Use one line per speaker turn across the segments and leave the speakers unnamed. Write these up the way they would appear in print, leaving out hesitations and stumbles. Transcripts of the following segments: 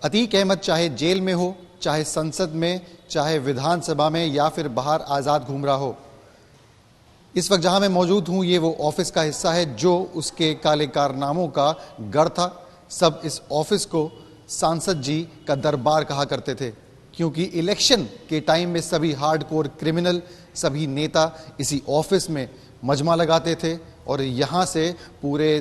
अतीक अहमद चाहे जेल में हो, चाहे संसद में, चाहे विधानसभा में या फिर बाहर आज़ाद घूम रहा हो, इस वक्त जहां मैं मौजूद हूं ये वो ऑफिस का हिस्सा है जो उसके काले कारनामों का गढ़ था। सब इस ऑफिस को सांसद जी का दरबार कहा करते थे, क्योंकि इलेक्शन के टाइम में सभी हार्डकोर क्रिमिनल, सभी नेता इसी ऑफिस में मजमा लगाते थे और यहाँ से पूरे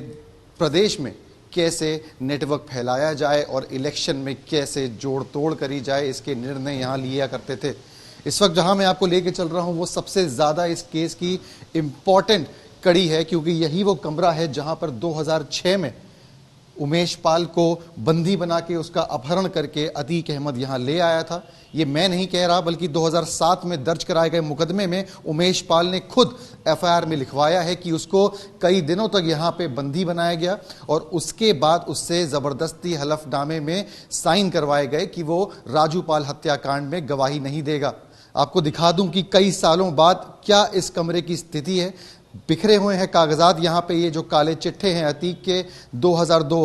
प्रदेश में कैसे नेटवर्क फैलाया जाए और इलेक्शन में कैसे जोड़ तोड़ करी जाए, इसके निर्णय यहाँ लिया करते थे। इस वक्त जहाँ मैं आपको लेके चल रहा हूँ वो सबसे ज़्यादा इस केस की इम्पॉर्टेंट कड़ी है, क्योंकि यही वो कमरा है जहाँ पर 2006 में उमेश पाल को बंदी बना के उसका अपहरण करके अतीक अहमद यहाँ ले आया था। ये मैं नहीं कह रहा, बल्कि 2007 में दर्ज कराए गए मुकदमे में उमेश पाल ने खुद एफआईआर में लिखवाया है कि उसको कई दिनों तक यहाँ पे बंदी बनाया गया और उसके बाद उससे ज़बरदस्ती हलफनामे में साइन करवाए गए कि वो राजू पाल हत्याकांड में गवाही नहीं देगा। आपको दिखा दूं कि कई सालों बाद क्या इस कमरे की स्थिति है। बिखरे हुए हैं कागजात यहाँ पे, ये जो काले चिट्ठे हैं अतीक के, 2002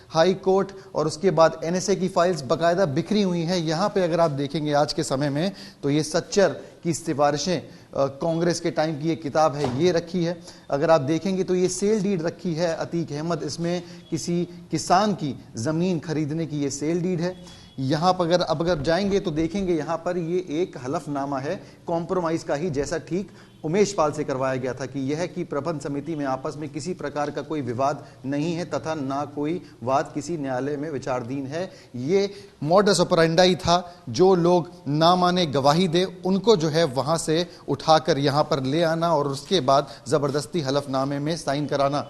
हाई कोर्ट और उसके बाद एनएसए की फाइल्स बकायदा बिखरी हुई हैं यहाँ पे। अगर आप देखेंगे आज के समय में तो ये सच्चर की सिफारिशें, कांग्रेस के टाइम की ये किताब है, ये रखी है। अगर आप देखेंगे तो ये सेल डीड रखी है अतीक अहमद, इसमें किसी किसान की ज़मीन खरीदने की ये सेल डीड है। यहाँ पर अगर जाएंगे तो देखेंगे यहाँ पर ये एक हलफनामा है कॉम्प्रोमाइज़ का ही, जैसा ठीक उमेश पाल से करवाया गया था कि यह कि प्रबंध समिति में आपस में किसी प्रकार का कोई विवाद नहीं है तथा ना कोई वाद किसी न्यायालय में विचाराधीन है। ये मॉडस ऑपरेंडाई था, जो लोग ना माने गवाही दे उनको जो है वहाँ से उठाकर यहाँ पर ले आना और उसके बाद ज़बरदस्ती हलफनामे में साइन कराना।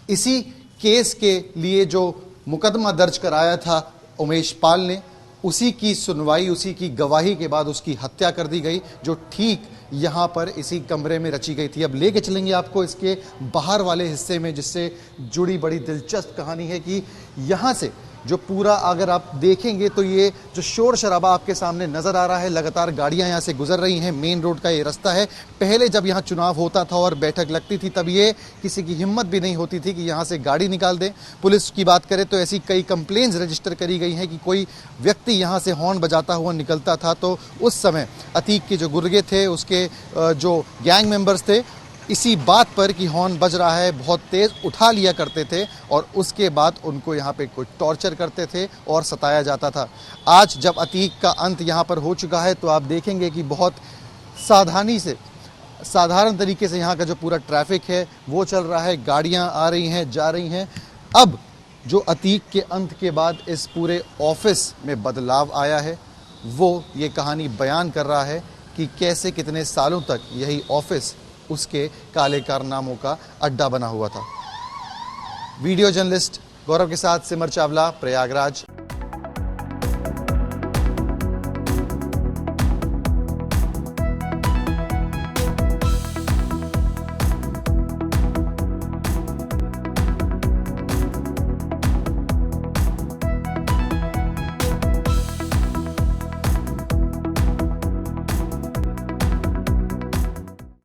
इसी केस के लिए जो मुकदमा दर्ज कराया था उमेश पाल ने, उसी की सुनवाई, उसी की गवाही के बाद उसकी हत्या कर दी गई, जो ठीक यहाँ पर इसी कमरे में रची गई थी। अब लेके चलेंगे आपको इसके बाहर वाले हिस्से में, जिससे जुड़ी बड़ी दिलचस्प कहानी है कि यहाँ से जो पूरा अगर आप देखेंगे तो ये जो शोर शराबा आपके सामने नज़र आ रहा है, लगातार गाड़ियाँ यहाँ से गुजर रही हैं, मेन रोड का ये रास्ता है। पहले जब यहाँ चुनाव होता था और बैठक लगती थी तब ये किसी की हिम्मत भी नहीं होती थी कि यहाँ से गाड़ी निकाल दें। पुलिस की बात करें तो ऐसी कई कंप्लेंट्स रजिस्टर करी गई हैं कि कोई व्यक्ति यहाँ से हॉर्न बजाता हुआ निकलता था तो उस समय अतीक के जो गुर्गे थे, उसके जो गैंग मेंबर्स थे, इसी बात पर कि हॉर्न बज रहा है बहुत तेज़ उठा लिया करते थे और उसके बाद उनको यहाँ पे कोई टॉर्चर करते थे और सताया जाता था। आज जब अतीक का अंत यहाँ पर हो चुका है तो आप देखेंगे कि बहुत सावधानी से, साधारण तरीके से यहाँ का जो पूरा ट्रैफिक है वो चल रहा है, गाड़ियाँ आ रही हैं, जा रही हैं। अब जो अतीक के अंत के बाद इस पूरे ऑफिस में बदलाव आया है वो ये कहानी बयान कर रहा है कि कैसे कितने सालों तक यही ऑफिस उसके काले कारनामों का अड्डा बना हुआ था। वीडियो जर्नलिस्ट गौरव के साथ सिमर चावला, प्रयागराज।